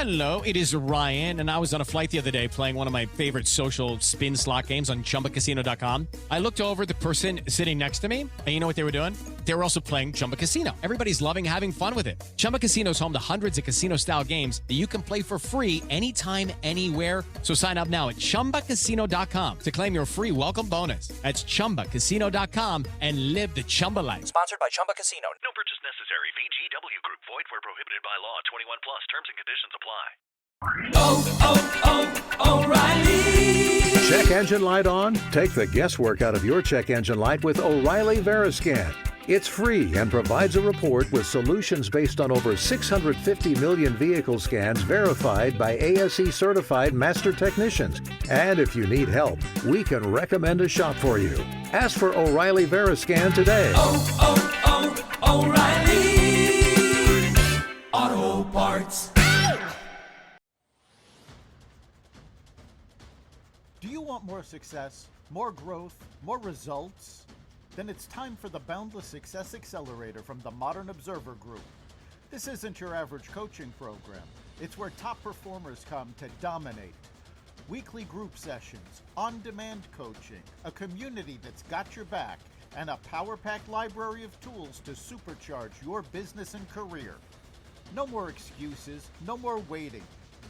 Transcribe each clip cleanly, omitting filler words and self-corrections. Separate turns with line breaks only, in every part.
Hello, it is Ryan, and I was on a flight the other day playing one of my favorite social spin slot games on ChumbaCasino.com. I looked over at the person sitting next to me, and you know what they were doing? They were also playing Chumba Casino. Everybody's loving having fun with it. Chumba Casino is home to hundreds of casino-style games that you can play for free anytime, anywhere. So sign up now at ChumbaCasino.com to claim your free welcome bonus. That's ChumbaCasino.com and live the Chumba life.
Sponsored by Chumba Casino.
No purchase necessary. VGW Group. Void where prohibited by law. 21 plus. Terms and conditions apply.
O'Reilly. Check engine light on? Take the guesswork out of your check engine light with O'Reilly Veriscan. It's free and provides a report with solutions based on over 650 million vehicle scans verified by ASE certified master technicians. And if you need help, we can recommend a shop for you. Ask for O'Reilly Veriscan today.
O'Reilly Auto Parts.
Do you want more success, more growth, more results? Then it's time for the Boundless Success Accelerator from the Modern Observer Group. This isn't your average coaching program. It's where top performers come to dominate. Weekly group sessions, on-demand coaching, a community that's got your back, and a power-packed library of tools to supercharge your business and career. No more excuses, no more waiting.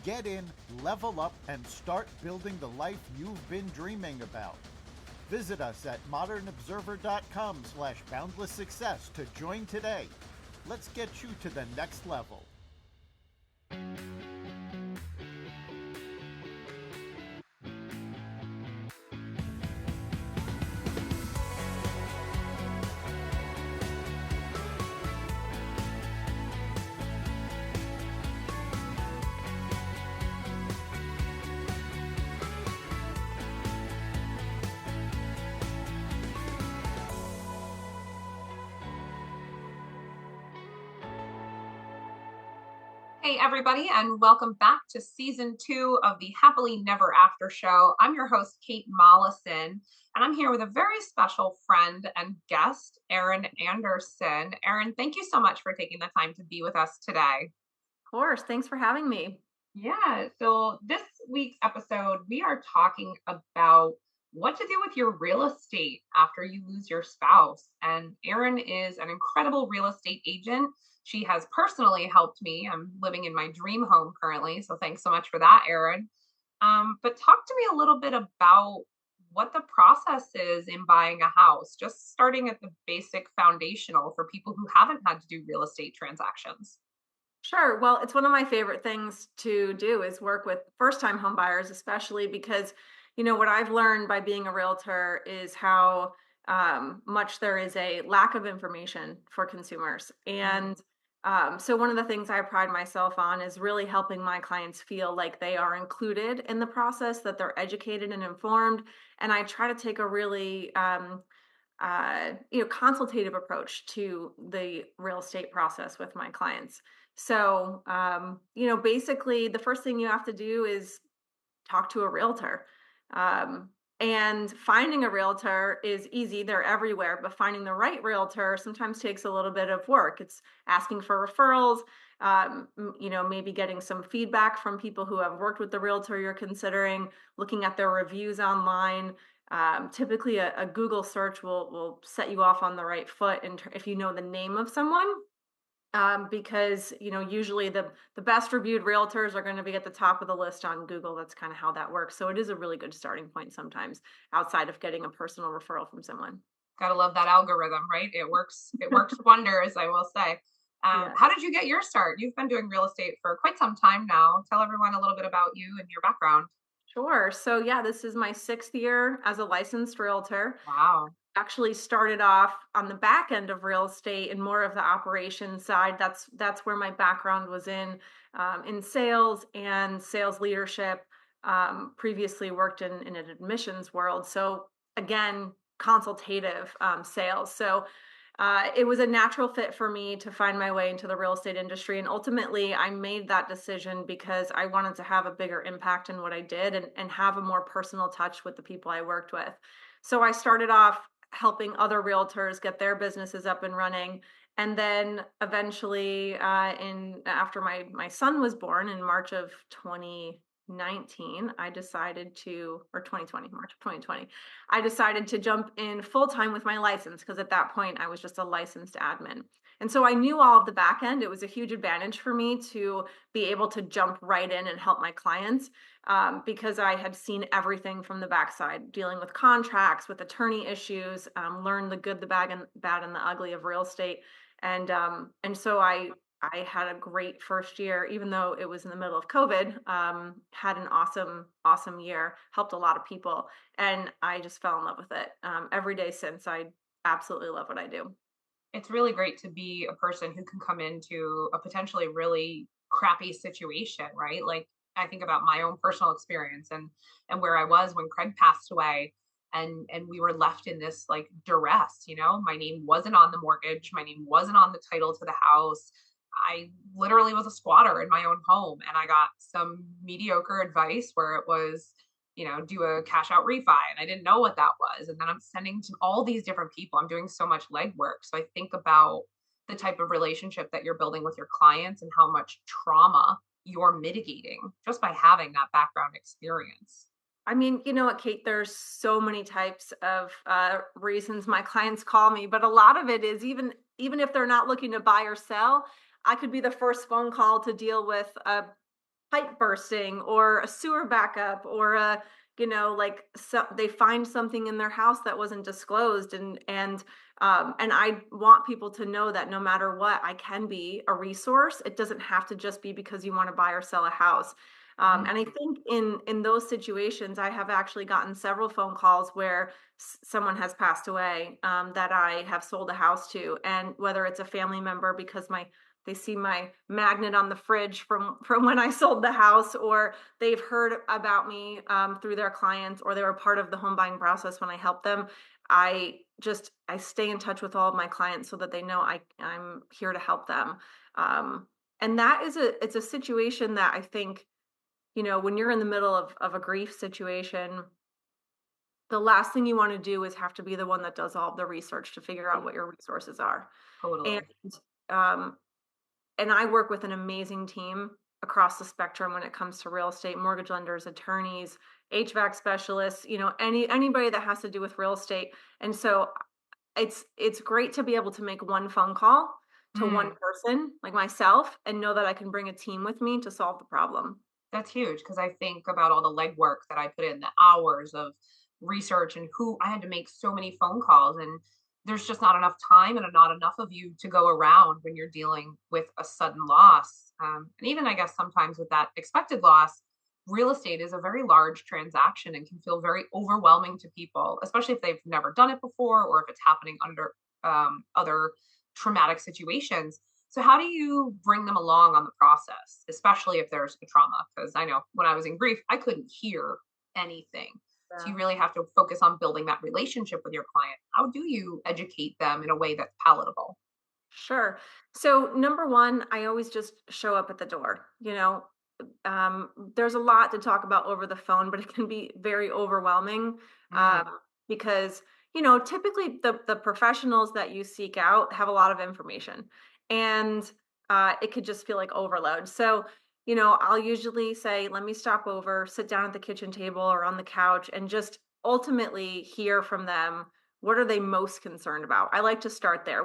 Get in, level up, and start building the life you've been dreaming about. Visit us at modernobserver.com/boundlesssuccess to join today. Let's get you to the next level.
Hey everybody, and welcome back to season 2 of the Happily Never After show. I'm your host, Kate Mollison, and I'm here with a very special friend and guest, Erin Anderson. Erin, thank you so much for taking the time to be with us today.
Of course, thanks for having me.
Yeah, so this week's episode, we are talking about what to do with your real estate after you lose your spouse. And Erin is an incredible real estate agent. She has personally helped me. I'm living in my dream home currently, so thanks so much for that, Erin. But talk to me a little bit about what the process is in buying a house, just starting at the basic foundational for people who haven't had to do real estate transactions.
Sure. Well, it's one of my favorite things to do is work with first-time home buyers, especially because, what I've learned by being a realtor is how much there is a lack of information for consumers. And so one of the things I pride myself on is really helping my clients feel like they are included in the process, that they're educated and informed. And I try to take a really, consultative approach to the real estate process with my clients. So, basically the first thing you have to do is talk to a realtor. And finding a realtor is easy. They're everywhere, but finding the right realtor sometimes takes a little bit of work. It's asking for referrals, maybe getting some feedback from people who have worked with the realtor you're considering, looking at their reviews online. Typically a Google search will set you off on the right foot if you know the name of someone. Because, usually the best reviewed realtors are going to be at the top of the list on Google. That's kind of how that works. So it is a really good starting point sometimes outside of getting a personal referral from someone.
Gotta love that algorithm, right? It works wonders, I will say. How did you get your start? You've been doing real estate for quite some time now. Tell everyone a little bit about you and your background.
Sure. So this is my 6th year as a licensed realtor.
Wow.
Actually started off on the back end of real estate and more of the operations side. That's where my background was in sales and sales leadership. Previously worked in an admissions world. So again, consultative sales. So it was a natural fit for me to find my way into the real estate industry. And ultimately, I made that decision because I wanted to have a bigger impact in what I did and have a more personal touch with the people I worked with. So I started off helping other realtors get their businesses up and running. And then eventually, after my son was born in March of 2019, I decided to, or 2020, March of 2020, I decided to jump in full time with my license, because at that point I was just a licensed admin. And so I knew all of the back end. It was a huge advantage for me to be able to jump right in and help my clients, because I had seen everything from the backside, dealing with contracts, with attorney issues, learned the good, the bad, and the ugly of real estate. And so I had a great first year, even though it was in the middle of COVID. Had an awesome year, helped a lot of people, and I just fell in love with it. Every day since, I absolutely love what I do.
It's really great to be a person who can come into a potentially really crappy situation, right? Like, I think about my own personal experience and where I was when Craig passed away, and we were left in this like duress, you know. My name wasn't on the mortgage, my name wasn't on the title to the house. I literally was a squatter in my own home, and I got some mediocre advice where it was, you know, do a cash out refi. And I didn't know what that was. And then I'm sending to all these different people. I'm doing so much legwork. So I think about the type of relationship that you're building with your clients and how much trauma you're mitigating just by having that background experience.
I mean, you know what, Kate, there's so many types of reasons my clients call me, but a lot of it is, even if they're not looking to buy or sell, I could be the first phone call to deal with a pipe bursting or a sewer backup, or a, like, so they find something in their house that wasn't disclosed. And I want people to know that no matter what, I can be a resource. It doesn't have to just be because you want to buy or sell a house. And I think in those situations, I have actually gotten several phone calls where someone has passed away, that I have sold a house to, and whether it's a family member because they see my magnet on the fridge from when I sold the house, or they've heard about me through their clients, or they were part of the home buying process when I helped them. I stay in touch with all of my clients so that they know I'm here to help them. And that is it's a situation that I think, when you're in the middle of a grief situation, the last thing you want to do is have to be the one that does all of the research to figure out what your resources are. And
Totally.
um, and I work with an amazing team across the spectrum when it comes to real estate, mortgage lenders, attorneys, HVAC specialists, anybody that has to do with real estate. And so it's great to be able to make one phone call to one
Mm.
person like myself and know that I can bring a team with me to solve the problem.
That's huge because I think about all the legwork that I put in, the hours of research, and who I had to make so many phone calls. And there's just not enough time and not enough of you to go around when you're dealing with a sudden loss. And even, I guess, sometimes with that expected loss, real estate is a very large transaction and can feel very overwhelming to people, especially if they've never done it before or if it's happening under other traumatic situations. So how do you bring them along on the process, especially if there's a trauma? Because I know when I was in grief, I couldn't hear anything. So you really have to focus on building that relationship with your client. How do you educate them in a way that's palatable?
Sure. So number one, I always just show up at the door. There's a lot to talk about over the phone, but it can be very overwhelming,
Mm,
because typically the professionals that you seek out have a lot of information, and it could just feel like overload. So I'll usually say, let me stop over, sit down at the kitchen table or on the couch, and just ultimately hear from them. What are they most concerned about? I like to start there.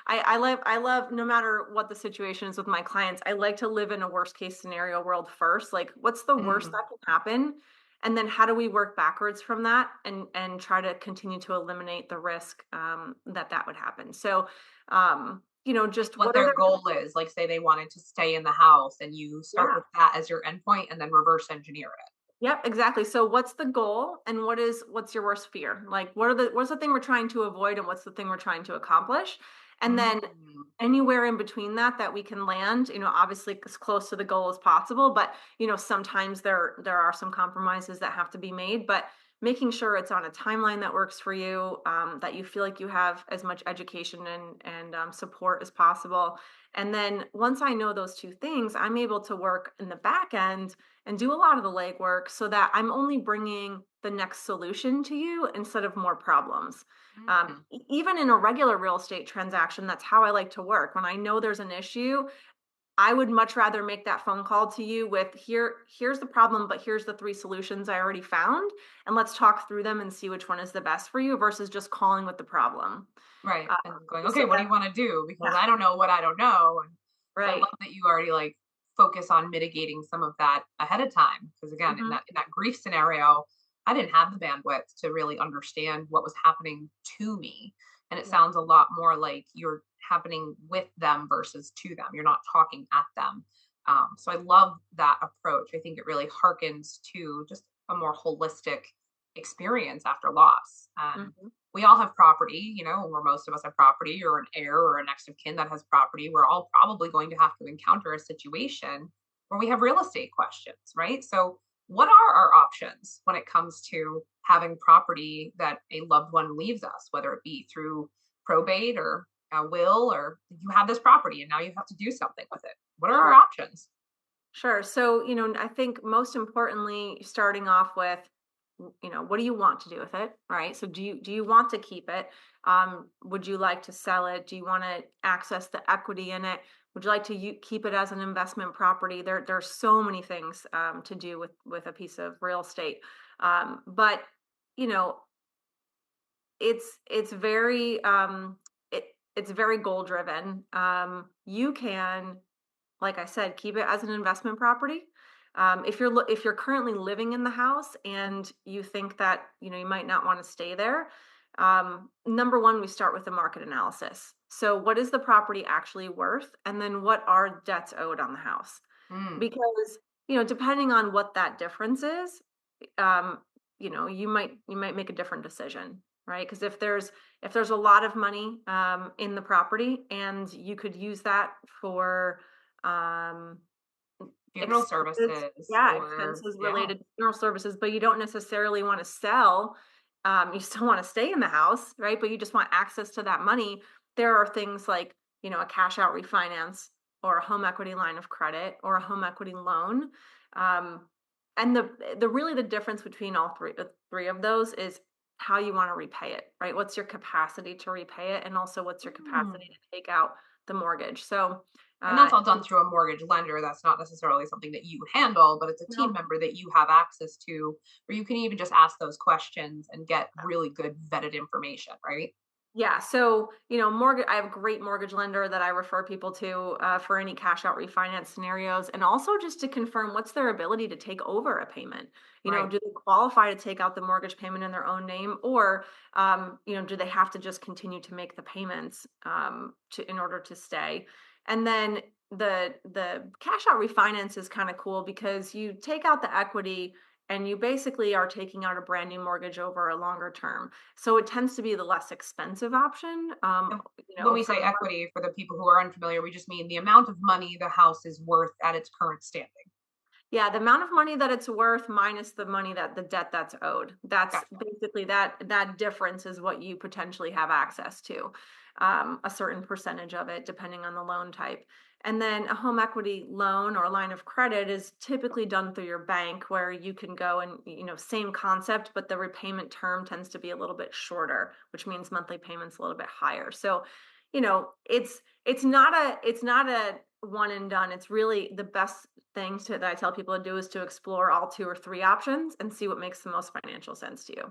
I love, no matter what the situation is with my clients, I like to live in a worst case scenario world first. Like, what's the worst
mm.
that can happen? And then how do we work backwards from that and try to continue to eliminate the risk, that would happen. So, just
What
what are
their
their
goal is, like say they wanted to stay in the house and you start
yeah.
with that as your endpoint and then reverse engineer it.
Yep, exactly. So what's the goal and what's your worst fear? Like, what's the thing we're trying to avoid and what's the thing we're trying to accomplish? And then
Mm.
anywhere in between that we can land, obviously as close to the goal as possible, but sometimes there are some compromises that have to be made, but making sure it's on a timeline that works for you, that you feel like you have as much education and support as possible. And then once I know those two things, I'm able to work in the back end and do a lot of the legwork so that I'm only bringing the next solution to you instead of more problems. Even in a regular real estate transaction, that's how I like to work. When I know there's an issue, I would much rather make that phone call to you with here's the problem, but here's the three solutions I already found, and let's talk through them and see which one is the best for you versus just calling with the problem.
Right.
Uh,
And going,
so
okay, what do
that,
you want to do? Because
yeah,
I don't know what I don't know. And so I
right.
love that you already like focus on mitigating some of that ahead of time. Because again, in
Hmm.
that grief scenario, I didn't have the bandwidth to really understand what was happening to me. And it
Yeah.
sounds a lot more like you're happening with them versus to them. You're not talking at them. So I love that approach. I think it really harkens to just a more holistic experience after loss. And
Hmm.
we all have property, where most of us have property or an heir or a next of kin that has property. We're all probably going to have to encounter a situation where we have real estate questions, right? So, what are our options when it comes to having property that a loved one leaves us, whether it be through probate or a will, or you have this property and now you have to do something with it? What are our
Sure.
options?
Sure. So, I think most importantly, starting off with, what do you want to do with it? All right. So do you want to keep it? Would you like to sell it? Do you want to access the equity in it? Would you like to keep it as an investment property? There's so many things to do with a piece of real estate. But you know, it's very it's very goal driven. You can, like I said, keep it as an investment property. If you're currently living in the house and you think that you might not want to stay there, number one, we start with the market analysis. So, what is the property actually worth, and then what are debts owed on the house?
Mm,
Because depending on what that difference is, um, you might make a different decision, right? Because if there's a lot of money in the property, and you could use that for um,
funeral
expenses,
services
yeah,
or,
expenses
yeah.
related to funeral services, but you don't necessarily want to sell. You still want to stay in the house, right? But you just want access to that money. There are things like, a cash out refinance or a home equity line of credit or a home equity loan. Um, and the difference between all three of those is how you want to repay it, right? What's your capacity to repay it, and also what's your
Mm.
capacity to take out the mortgage. So,
And
uh,
that's all done through a mortgage lender. That's not necessarily something that you handle, but it's a team
no.
member that you have access to, where you can even just ask those questions and get really good vetted information, right?
Yeah, so mortgage. I have a great mortgage lender that I refer people to for any cash out refinance scenarios, and also just to confirm what's their ability to take over a payment.
Right.
Do they qualify to take out the mortgage payment in their own name, or do they have to just continue to make the payments in order to stay? And then the cash out refinance is kind of cool because you take out the equity and you basically are taking out a brand new mortgage over a longer term. So it tends to be the less expensive option.
And when we
For
say
more,
equity, for the people who are unfamiliar, we just mean the amount of money the house is worth at its current standing.
yeah, the amount of money that it's worth minus the money that the debt that's owed. That's
Gotcha.
basically that difference is what you potentially have access to, a certain percentage of it, depending on the loan type. And then a home equity loan or line of credit is typically done through your bank, where you can go and, same concept, but the repayment term tends to be a little bit shorter, which means monthly payments a little bit higher. So, it's not a one and done. It's really the best thing that I tell people to do is to explore all two or three options and see what makes the most financial sense to you.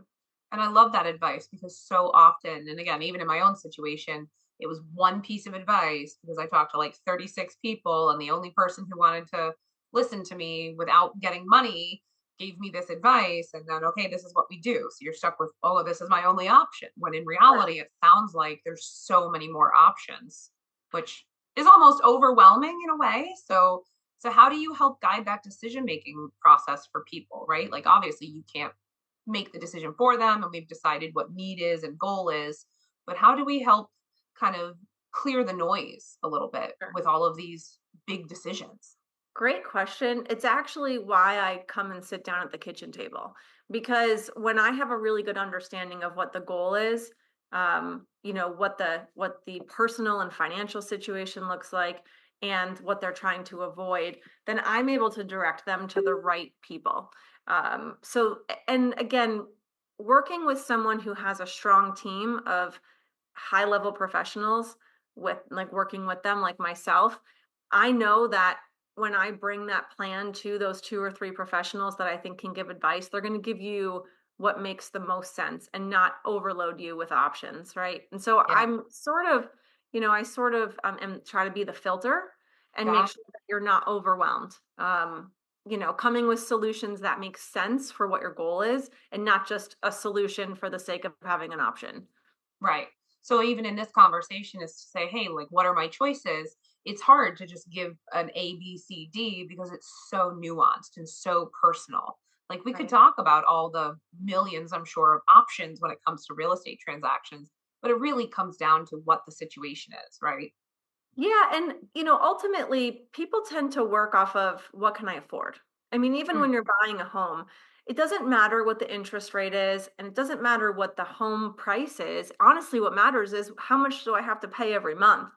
And I love that advice because so often, and again, even in my own situation, it was one piece of advice because I talked to like 36 people, and the only person who wanted to listen to me without getting money gave me this advice. And then, okay, this is what we do. So you're stuck with, oh, this is my only option. When in
Sure.
reality, it sounds like there's so many more options, which is almost overwhelming in a way. So how do you help guide that decision making process for people, right? Like obviously you can't make the decision for them, and we've decided what need is and goal is, but how do we help kind of clear the noise a little bit
Sure.
with all of these big decisions?
Great question. It's actually why I come and sit down at the kitchen table, because when I have a really good understanding of what the goal is, what the personal and financial situation looks like, and what they're trying to avoid, then I'm able to direct them to the right people. And again, working with someone who has a strong team of high level professionals, with like working with them like myself, I know that when I bring that plan to those two or three professionals that I think can give advice, they're going to give you what makes the most sense and not overload you with options, right? And so
Yeah.
I'm sort of, I sort of am try to be the filter and make
Got
sure that you're not overwhelmed. Coming with solutions that make sense for what your goal is and not just a solution for the sake of having an option.
Right. So even in this conversation is to say, hey, like, what are my choices? It's hard to just give an A, B, C, D because it's so nuanced and so personal. Like, we could
Right.
talk about all the millions, I'm sure, of options when it comes to real estate transactions, but it really comes down to what the situation is, right?
Yeah, and ultimately, people tend to work off of what can I afford? I mean, even
Mm,
when you're buying a home, it doesn't matter what the interest rate is, and it doesn't matter what the home price is. Honestly, what matters is how much do I have to pay every month?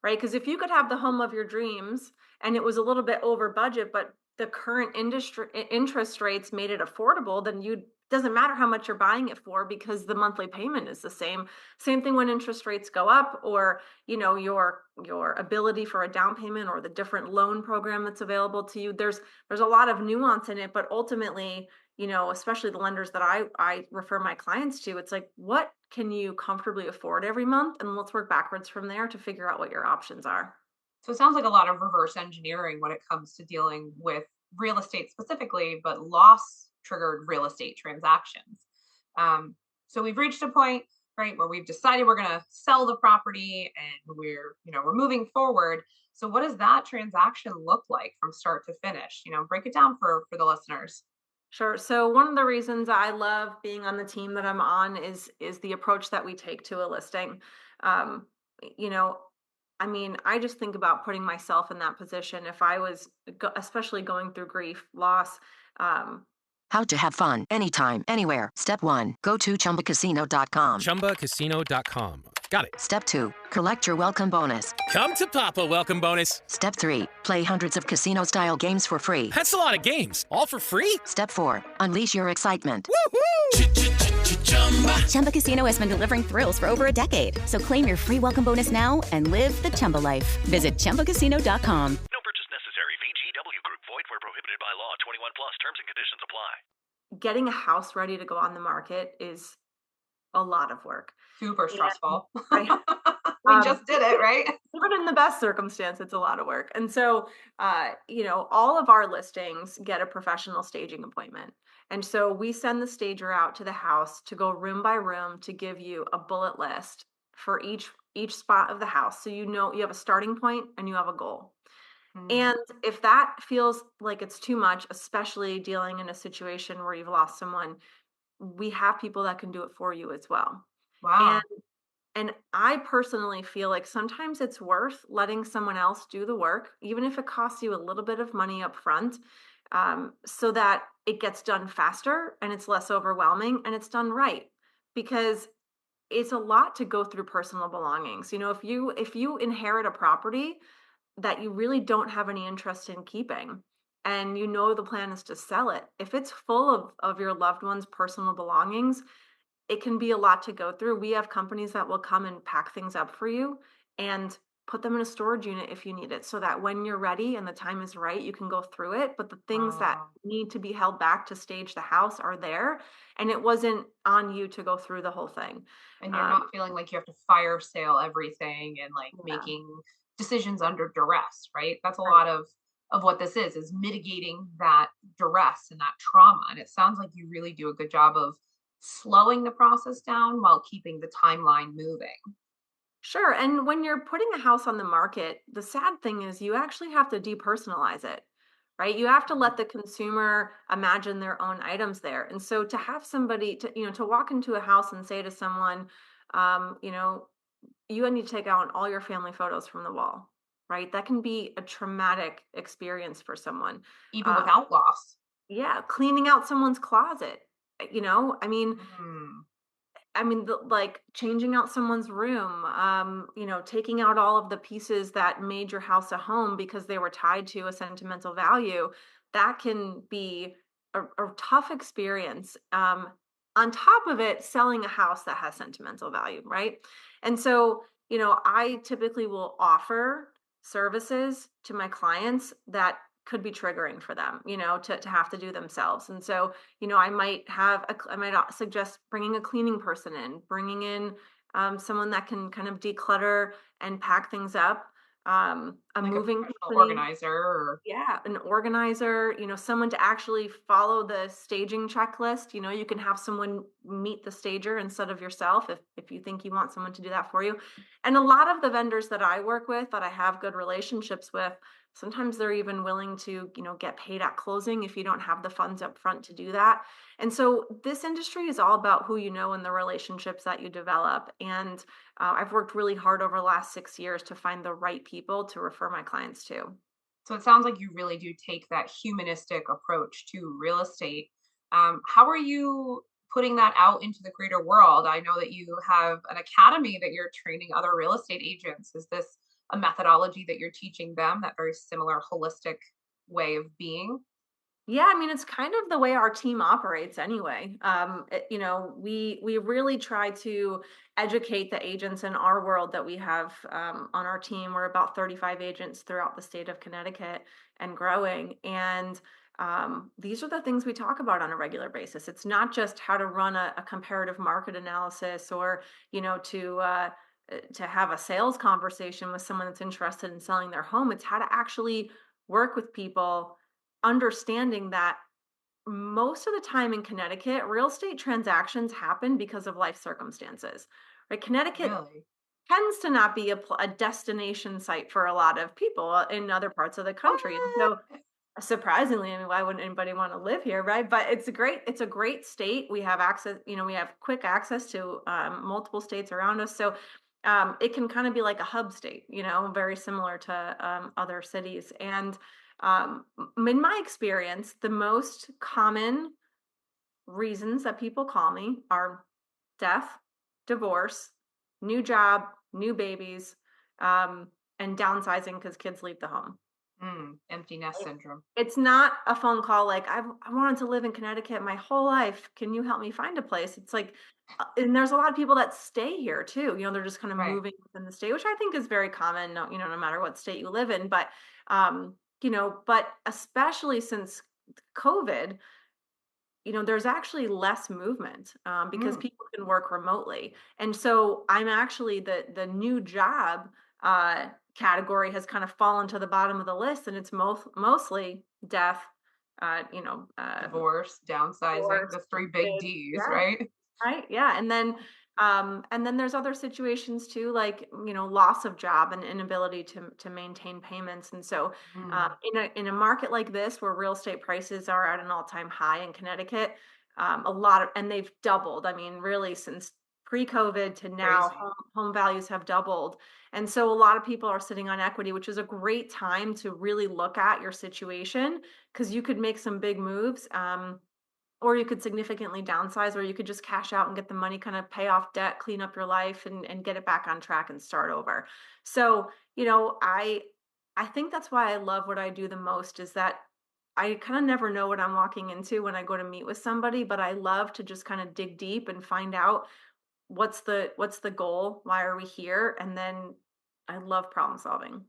Right? Because if you could have the home of your dreams and it was a little bit over budget, but the current interest rates made it affordable, then you doesn't matter how much you're buying it for because the monthly payment is the same. Same thing when interest rates go up, or your ability for a down payment or the different loan program that's available to you. There's a lot of nuance in it, but ultimately, especially the lenders that I refer my clients to, it's like, what can you comfortably afford every month? And let's work backwards from there to figure out what your options are.
So it sounds like a lot of reverse engineering when it comes to dealing with real estate specifically, but loss triggered real estate transactions. Um, so we've reached a point, right, where we've decided we're going to sell the property and we're moving forward. So what does that transaction look like from start to finish? Break it down for the listeners.
Sure. So one of the reasons I love being on the team that I'm on is the approach that we take to a listing. Um, you know, I mean, I just think about putting myself in that position if I was, especially going through grief, loss. Um,
How to have fun anytime, anywhere. Step 1. Go to ChumbaCasino.com.
ChumbaCasino.com. Got it.
Step 2. Collect your welcome bonus.
Come to Papa welcome bonus.
Step 3. Play hundreds of casino-style games for free.
That's a lot of games. All for free?
Step 4. Unleash your excitement.
Chumba Casino has been delivering thrills for over a decade. So claim your free welcome bonus now and live the Chumba life. Visit ChumbaCasino.com.
No purchase necessary. VGW Group. Void where prohibited by law. 21 plus. Terms and conditions apply.
Getting a house ready to go on the market is a lot of work.
Super stressful.
Right.
We
Um,
just did it, right?
Even in the best circumstance, it's a lot of work. And so, all of our listings get a professional staging appointment. And so we send the stager out to the house to go room by room to give you a bullet list for each spot of the house. So you have a starting point and you have a goal.
Mm,
And if that feels like it's too much, especially dealing in a situation where you've lost someone, we have people that can do it for you as well. And
wow.
and I personally feel like sometimes it's worth letting someone else do the work, even if it costs you a little bit of money up front, so that it gets done faster and it's less overwhelming and it's done right. Because it's a lot to go through personal belongings. If you inherit a property that you really don't have any interest in keeping, and the plan is to sell it, if it's full of your loved one's personal belongings, it can be a lot to go through. We have companies that will come and pack things up for you and put them in a storage unit if you need it, so that when you're ready and the time is right, you can go through it. But the things that
Wow.
need to be held back to stage the house are there, and it wasn't on you to go through the whole thing.
And you're
Um,
not feeling like you have to fire sale everything and like
yeah,
making decisions under duress, right? That's a
right.
lot of what this is mitigating that duress and that trauma. And it sounds like you really do a good job of slowing the process down while keeping the timeline moving.
Sure. And when you're putting a house on the market, the sad thing is you actually have to depersonalize it, right? You have to
Mm.
let the consumer imagine their own items there. And so to have somebody to walk into a house and say to someone, um, you know, you need to take out all your family photos from the wall, right? That can be a traumatic experience for someone.
Even
Uh,
without loss.
yeah, cleaning out someone's closet. You know,
Mm,
like changing out someone's room, taking out all of the pieces that made your house a home because they were tied to a sentimental value, that can be a tough experience. On top of it, selling a house that has sentimental value, right? And so, I typically will offer services to my clients that could be triggering for them, to have to do themselves. And so, I might suggest bringing a cleaning person in, bringing in someone that can kind of declutter and pack things up, a
like a
moving
professional
company.
organizer or
Yeah, an organizer, someone to actually follow the staging checklist. You can have someone meet the stager instead of yourself if you think you want someone to do that for you. And a lot of the vendors that I work with that I have good relationships with, sometimes they're even willing to, get paid at closing if you don't have the funds up front to do that. And so this industry is all about who you know and the relationships that you develop. And I've worked really hard over the last 6 years to find the right people to refer my clients to.
So it sounds like you really do take that humanistic approach to real estate. How are you putting that out into the greater world? I know that you have an academy that you're training other real estate agents. Is this a methodology that you're teaching them, that very similar holistic way of being?
Yeah, it's kind of the way our team operates anyway. We really try to educate the agents in our world that we have on our team. We're about 35 agents throughout the state of Connecticut and growing. And these are the things we talk about on a regular basis. It's not just how to run a comparative market analysis or, to have a sales conversation with someone that's interested in selling their home. It's how to actually work with people, understanding that most of the time in Connecticut, real estate transactions happen because of life circumstances, right? Connecticut
Really?
tends to not be a destination site for a lot of people in other parts of the country. And so
What?
surprisingly, why wouldn't anybody want to live here, right? But it's a great state. We have access, we have quick access to multiple states around us. So it can kind of be like a hub state, very similar to other cities. And in my experience, the most common reasons that people call me are death, divorce, new job, new babies, and downsizing because kids leave the home.
Empty nest
Right?
syndrome.
It's not a phone call like, I wanted to live in Connecticut my whole life. Can you help me find a place? It's like, and there's a lot of people that stay here too. They're just kind of
Right.
moving within the state, which I think is very common, no matter what state you live in. But especially since COVID, there's actually less movement because
Mm,
people can work remotely. And so I'm actually the new job category has kind of fallen to the bottom of the list, and it's mostly death, uh, you know, uh,
divorce, downsizing,
divorce,
the three big
kids.
D's,
Yeah.
right?
Right. Yeah. And then there's other situations too, like, loss of job and inability to maintain payments. And so,
Mm,
in a market like this, where real estate prices are at an all-time high in Connecticut, and they've doubled. Really, since pre-COVID to now,
crazy.
home values have doubled. And so a lot of people are sitting on equity, which is a great time to really look at your situation because you could make some big moves. Or you could significantly downsize, or you could just cash out and get the money, kind of pay off debt, clean up your life, and get it back on track and start over. So, I think that's why I love what I do the most is that I kind of never know what I'm walking into when I go to meet with somebody, but I love to just kind of dig deep and find out what's the goal, why are we here, and then I love problem solving.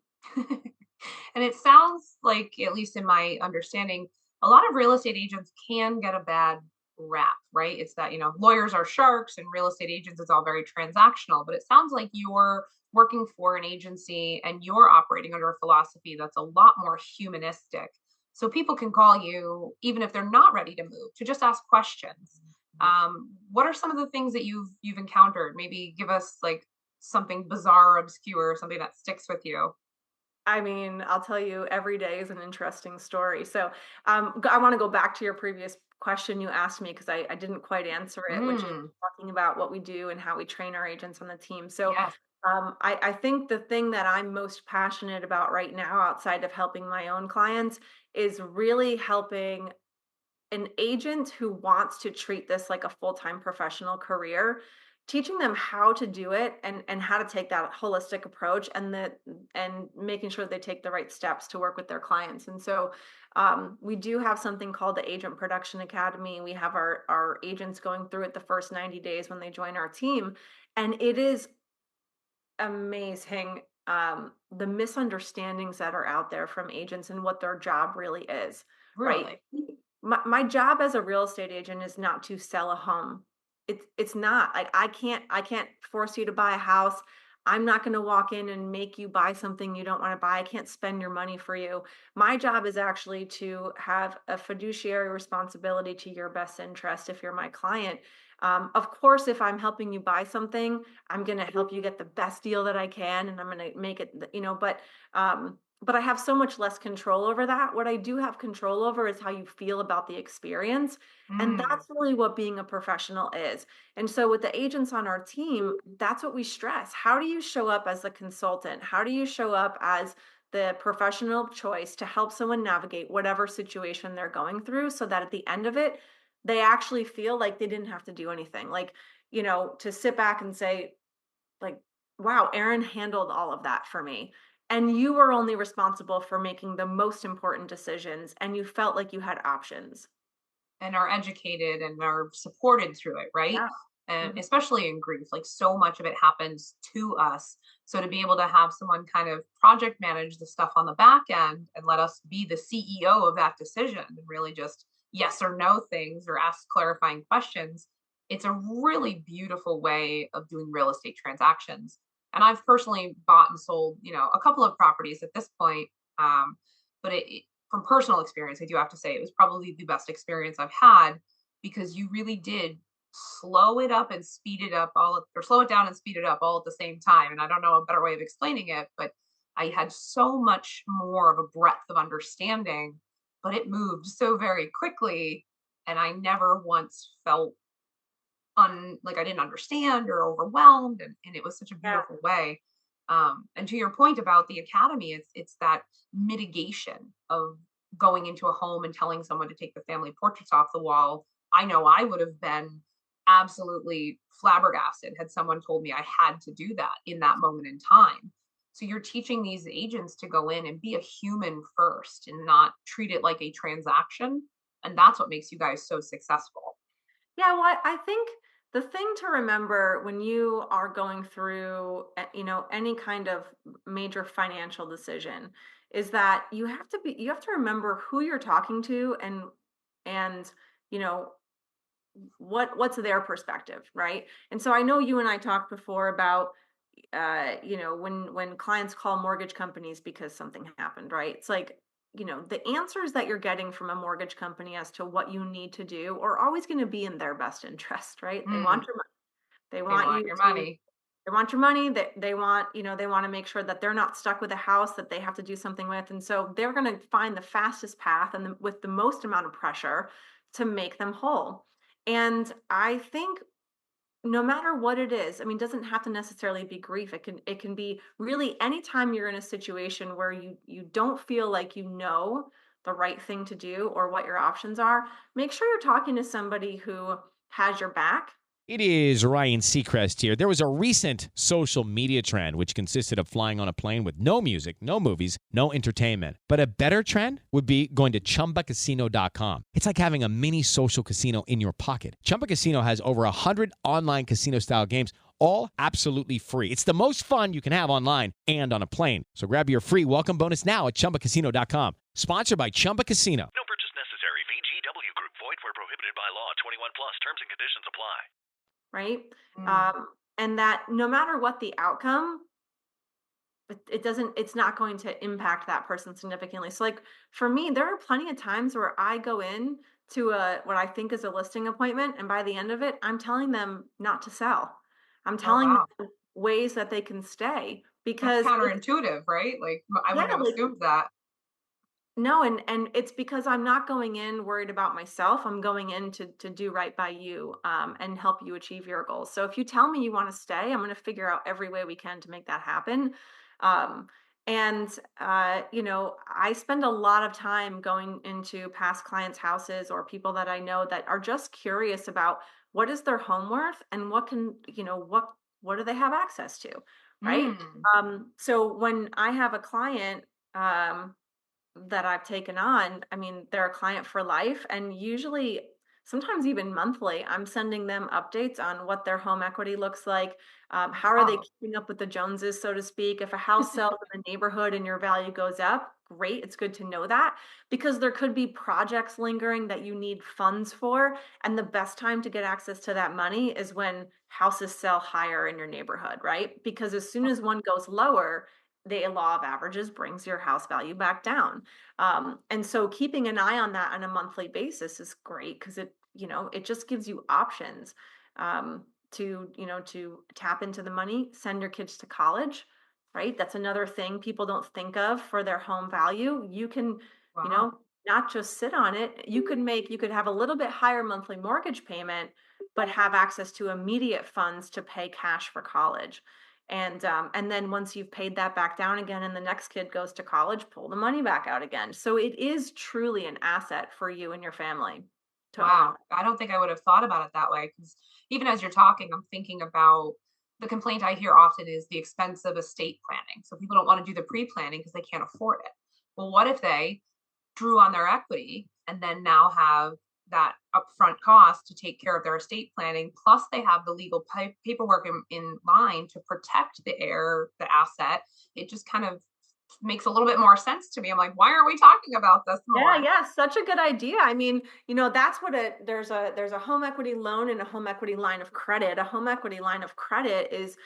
And it sounds like, at least in my understanding, a lot of real estate agents can get a bad rap, right? It's that, lawyers are sharks and real estate agents, it's all very transactional. But it sounds like you're working for an agency and you're operating under a philosophy that's a lot more humanistic. So people can call you even if they're not ready to move to just ask questions. What are some of the things that you've encountered? Maybe give us like something bizarre, obscure, something that sticks with you.
I'll tell you, every day is an interesting story. So, I want to go back to your previous question you asked me because I didn't quite answer it, which is
Mm,
talking about what we do and how we train our agents on the team. So,
yes.
I think the thing that I'm most passionate about right now, outside of helping my own clients, is really helping an agent who wants to treat this like a full-time professional career, teaching them how to do it and how to take that holistic approach and making sure they take the right steps to work with their clients. And so we do have something called the Agent Production Academy. We have our agents going through it the first 90 days when they join our team. And it is amazing, the misunderstandings that are out there from agents and what their job really is, right?
Really?
My job as a real estate agent is not to sell a home. It's not like I can't force you to buy a house. I'm not going to walk in and make you buy something you don't want to buy. I can't spend your money for you. My job is actually to have a fiduciary responsibility to your best interest if you're my client. Of course, if I'm helping you buy something, I'm going to help you get the best deal that I can, and I'm going to make it, but I have so much less control over that. What I do have control over is how you feel about the experience. And
Mm.
that's really what being a professional is. And so with the agents on our team, that's what we stress. How do you show up as a consultant? How do you show up as the professional choice to help someone navigate whatever situation they're going through so that at the end of it, they actually feel like they didn't have to do anything. Like, to sit back and say, like, wow, Erin handled all of that for me. And you were only responsible for making the most important decisions, and you felt like you had options.
And are educated and are supported through it, right?
Yeah.
And
Mhm.
especially in grief, like so much of it happens to us. So to be able to have someone kind of project manage the stuff on the back end and let us be the CEO of that decision and really just yes or no things or ask clarifying questions, it's a really beautiful way of doing real estate transactions. And I've personally bought and sold, a couple of properties at this point. But from personal experience, I do have to say it was probably the best experience I've had because you really did slow it up and speed it up or slow it down and speed it up all at the same time. And I don't know a better way of explaining it, but I had so much more of a breadth of understanding, but it moved so very quickly. And I never once felt like I didn't understand or overwhelmed. And it was such a
Yeah.
beautiful way. And to your point about the academy, it's that mitigation of going into a home and telling someone to take the family portraits off the wall. I know I would have been absolutely flabbergasted had someone told me I had to do that in that moment in time. So you're teaching these agents to go in and be a human first and not treat it like a transaction. And that's what makes you guys so successful.
Yeah, well, I think the thing to remember when you are going through, any kind of major financial decision is that you have to remember who you're talking to and, you know, what's their perspective, right? And so I know you and I talked before about when clients call mortgage companies because something happened, right? It's like, the answers that you're getting from a mortgage company as to what you need to do are always going to be in their best interest, right? They want
Mm,
your money. They
they
want
want
you
your
to
money.
they want your money. They want, they want to make sure that they're not stuck with a house that they have to do something with. And so they're going to find the fastest path and with the most amount of pressure to make them whole. And I think no matter what it is, I mean, doesn't have to necessarily be grief. It can be really anytime you're in a situation where you don't feel like you know the right thing to do or what your options are, make sure you're talking to somebody who has your back.
It is Ryan Seacrest here. There was a recent social media trend which consisted of flying on a plane with no music, no movies, no entertainment. But a better trend would be going to ChumbaCasino.com. It's like having a mini social casino in your pocket. Chumba Casino has over 100 online casino-style games, all absolutely free. It's the most fun you can have online and on a plane. So grab your free welcome bonus now at ChumbaCasino.com. Sponsored by Chumba Casino.
No purchase necessary. VGW Group. Void where prohibited by law. 21 plus. Terms and conditions apply.
Right?
Mm.
And that no matter what the outcome, it's not going to impact that person significantly. So like for me, there are plenty of times where I go in to what I think is a listing appointment, and by the end of it, I'm telling them not to sell. I'm
Oh,
telling
wow.
them ways that they can stay
That's
because
counterintuitive, right? Like I
yeah,
wouldn't have
like
assumed that.
no, and it's because I'm not going in worried about myself. I'm going in to do right by you, and help you achieve your goals. So if you tell me you want to stay, I'm going to figure out every way we can to make that happen. Um, And, I spend a lot of time going into past clients' houses or people that I know that are just curious about what is their home worth and what do they have access to, right?
Mm.
So when I have a client, um, that I've taken on, I mean, they're a client for life, and usually, sometimes even monthly, I'm sending them updates on what their home equity looks like. How are they
Wow.
keeping up with the Joneses, so to speak? If a house sells in the neighborhood and your value goes up, great. It's good to know that because there could be projects lingering that you need funds for. And the best time to get access to that money is when houses sell higher in your neighborhood, right? Because as soon as one goes lower, the law of averages brings your house value back down. And so keeping an eye on that on a monthly basis is great because it just gives you options to tap into the money, send your kids to college, right? That's another thing people don't think of for their home value. You can, you
Wow.
know, not just sit on it. You could have a little bit higher monthly mortgage payment, but have access to immediate funds to pay cash for college. And then once you've paid that back down again and the next kid goes to college, pull the money back out again. So it is truly an asset for you and your family to own a
Wow.
home.
I don't think I would have thought about it that way because even as you're talking, I'm thinking about the complaint I hear often is the expense of estate planning. So people don't want to do the pre-planning because they can't afford it. Well, what if they drew on their equity and then now have that upfront cost to take care of their estate planning, plus they have the legal paperwork in line to protect the heir, the asset? It just kind of makes a little bit more sense to me. I'm like, why aren't we talking about this
Yeah,
more?
yeah, such a good idea. I mean, that's what there's a home equity loan and a home equity line of credit. A home equity line of credit is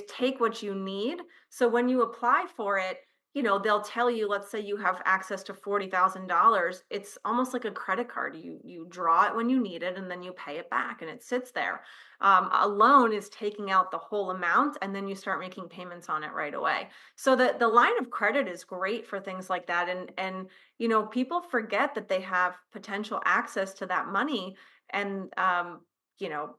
take what you need. So when you apply for it, they'll tell you, let's say you have access to $40,000. It's almost like a credit card. You draw it when you need it and then you pay it back and it sits there. A loan is taking out the whole amount and then you start making payments on it right away. So the line of credit is great for things like that. And people forget that they have potential access to that money. And, you know,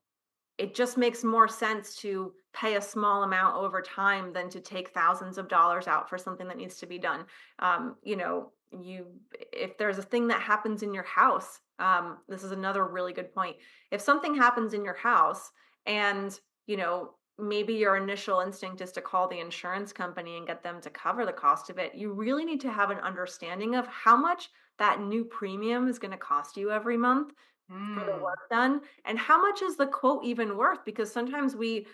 it just makes more sense to pay a small amount over time than to take thousands of dollars out for something that needs to be done. If there's a thing that happens in your house, this is another really good point. If something happens in your house and, maybe your initial instinct is to call the insurance company and get them to cover the cost of it, you really need to have an understanding of how much that new premium is going to cost you every month for the
Mm.
work done, and how much is the quote even worth, because sometimes we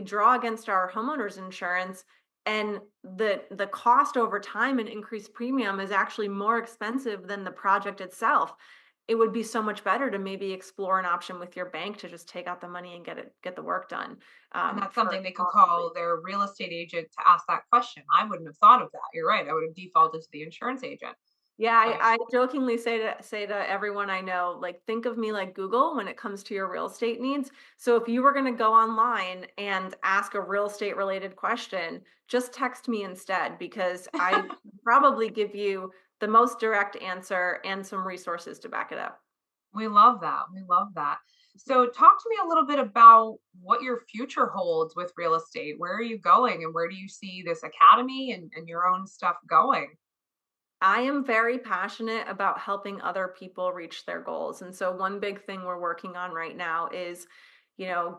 draw against our homeowners insurance, and the cost over time and increased premium is actually more expensive than the project itself. It would be so much better to maybe explore an option with your bank to just take out the money and get the work done,
And that's
for
something they could
possibly.
call their real estate agent to ask that question. I wouldn't have thought of that. You're right. I would have defaulted to the insurance agent.
Yeah,
But
I jokingly say to everyone I know, like, think of me like Google when it comes to your real estate needs. So if you were going to go online and ask a real estate related question, just text me instead because I probably give you the most direct answer and some resources to back it up.
we love that. We love that. So talk to me a little bit about what your future holds with real estate. Where are you going and where do you see this academy and your own stuff going?
I am very passionate about helping other people reach their goals. And so one big thing we're working on right now is,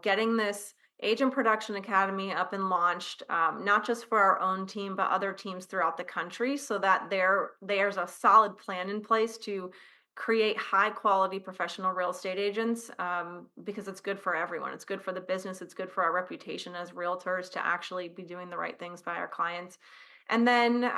getting this Agent Production Academy up and launched, not just for our own team, but other teams throughout the country, so that there's a solid plan in place to create high quality professional real estate agents, because it's good for everyone. It's good for the business. It's good for our reputation as realtors to actually be doing the right things by our clients. And then,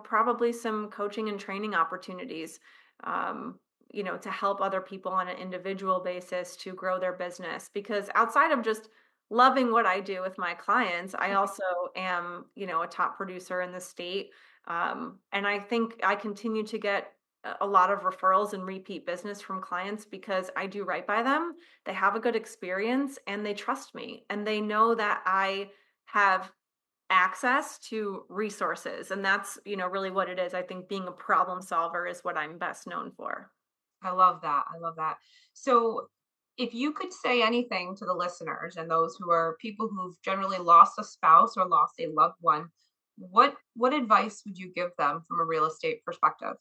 probably some coaching and training opportunities, to help other people on an individual basis to grow their business. Because outside of just loving what I do with my clients, I also am, a top producer in the state. And I think I continue to get a lot of referrals and repeat business from clients because I do right by them. They have a good experience and they trust me and they know that I have access to resources, and that's really what it is. I think being a problem solver is what I'm best known for.
I love that. I love that. So, if you could say anything to the listeners and those who are people who've generally lost a spouse or lost a loved one, what advice would you give them from a real estate perspective?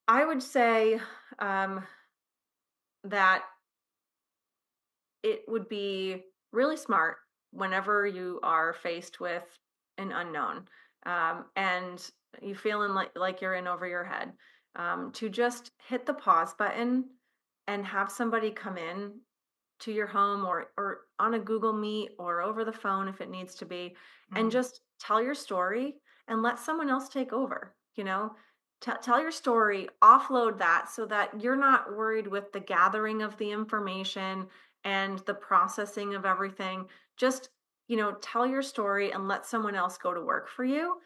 I would say that it would be really smart whenever you are faced with an unknown, and you feeling like you're in over your head, to just hit the pause button and have somebody come in to your home, or on a Google Meet or over the phone if it needs to be, and
Mm,
just tell your story and let someone else take over, tell your story, offload that so that you're not worried with the gathering of the information and the processing of everything. Just, tell your story and let someone else go to work for you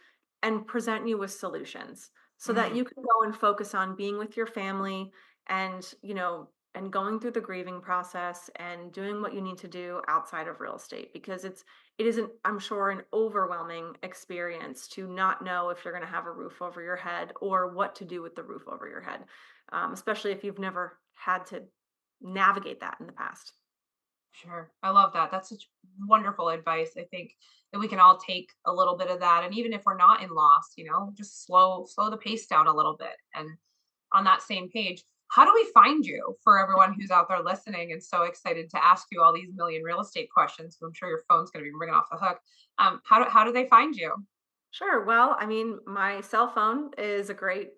and present you with solutions so that
mm.
you can go and focus on being with your family, and, and going through the grieving process and doing what you need to do outside of real estate, because it isn't, I'm sure, an overwhelming experience to not know if you're going to have a roof over your head or what to do with the roof over your head, especially if you've never had to navigate that in the past.
Sure. I love that. That's such wonderful advice. I think that we can all take a little bit of that. And even if we're not in loss, just slow the pace down a little bit and on that same page. How do we find you, for everyone who's out there listening and so excited to ask you all these million real estate questions? So I'm sure your phone's going to be ringing off the hook. How do they find you?
Sure. Well, I mean, my cell phone is a great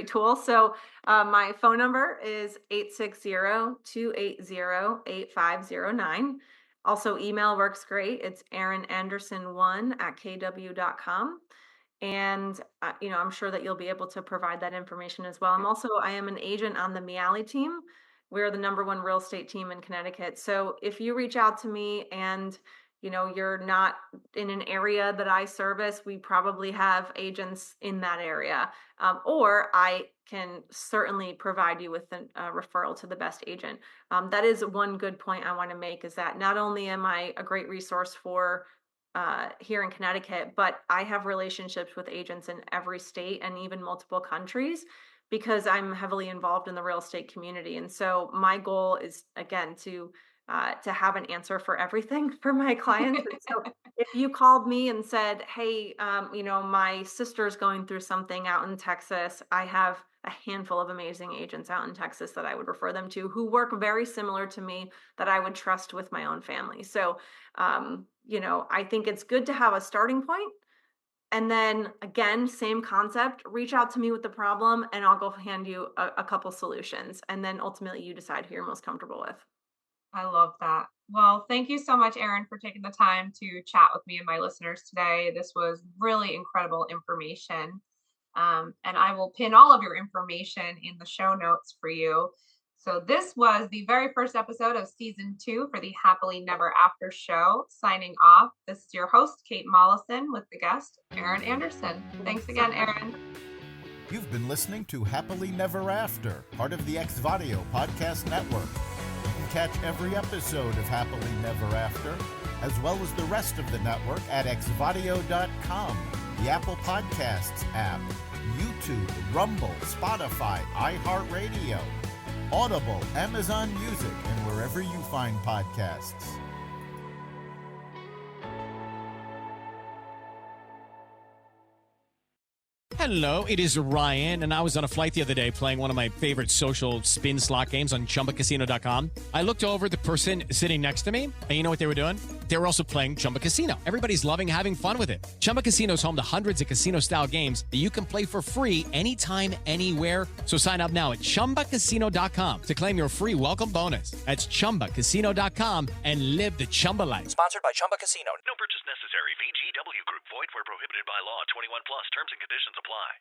tool. So my phone number is 860-280-8509. Also, email works great. It's Erin Anderson 1@kw.com. And I'm sure that you'll be able to provide that information as well. I am an agent on the Meali team. We're the number one real estate team in Connecticut. So if you reach out to me and you're not in an area that I service, we probably have agents in that area, or I can certainly provide you with a referral to the best agent. That is one good point I want to make, is that not only am I a great resource for here in Connecticut, but I have relationships with agents in every state and even multiple countries, because I'm heavily involved in the real estate community. And so my goal is, again, to have an answer for everything for my clients. And so if you called me and said, hey, my sister's going through something out in Texas, I have a handful of amazing agents out in Texas that I would refer them to, who work very similar to me, that I would trust with my own family. So, I think it's good to have a starting point. And then again, same concept, reach out to me with the problem and I'll go hand you a couple solutions. And then ultimately you decide who you're most comfortable with.
I love that. Well, thank you so much, Erin, for taking the time to chat with me and my listeners today. This was really incredible information. And I will pin all of your information in the show notes for you. So this was the very first episode of season 2 for the Happily Never After show. Signing off, this is your host, Kate Mollison, with the guest, Erin Anderson. Thanks again, Erin.
You've been listening to Happily Never After, part of the Xvadio podcast network. You can catch every episode of Happily Never After, as well as the rest of the network at xvadio.com, the Apple Podcasts app, YouTube, Rumble, Spotify, iHeartRadio, Audible, Amazon Music, and wherever you find podcasts.
Hello, it is Ryan, and I was on a flight the other day playing one of my favorite social spin slot games on ChumbaCasino.com. I looked over the person sitting next to me, and you know what they were doing? They were also playing Chumba Casino. Everybody's loving having fun with it. Chumba Casino is home to hundreds of casino-style games that you can play for free anytime, anywhere. So sign up now at ChumbaCasino.com to claim your free welcome bonus. That's ChumbaCasino.com and live the Chumba life.
Sponsored by Chumba Casino.
No purchase necessary. VGW Group. Void where prohibited by law. 21 plus. Terms and conditions apply.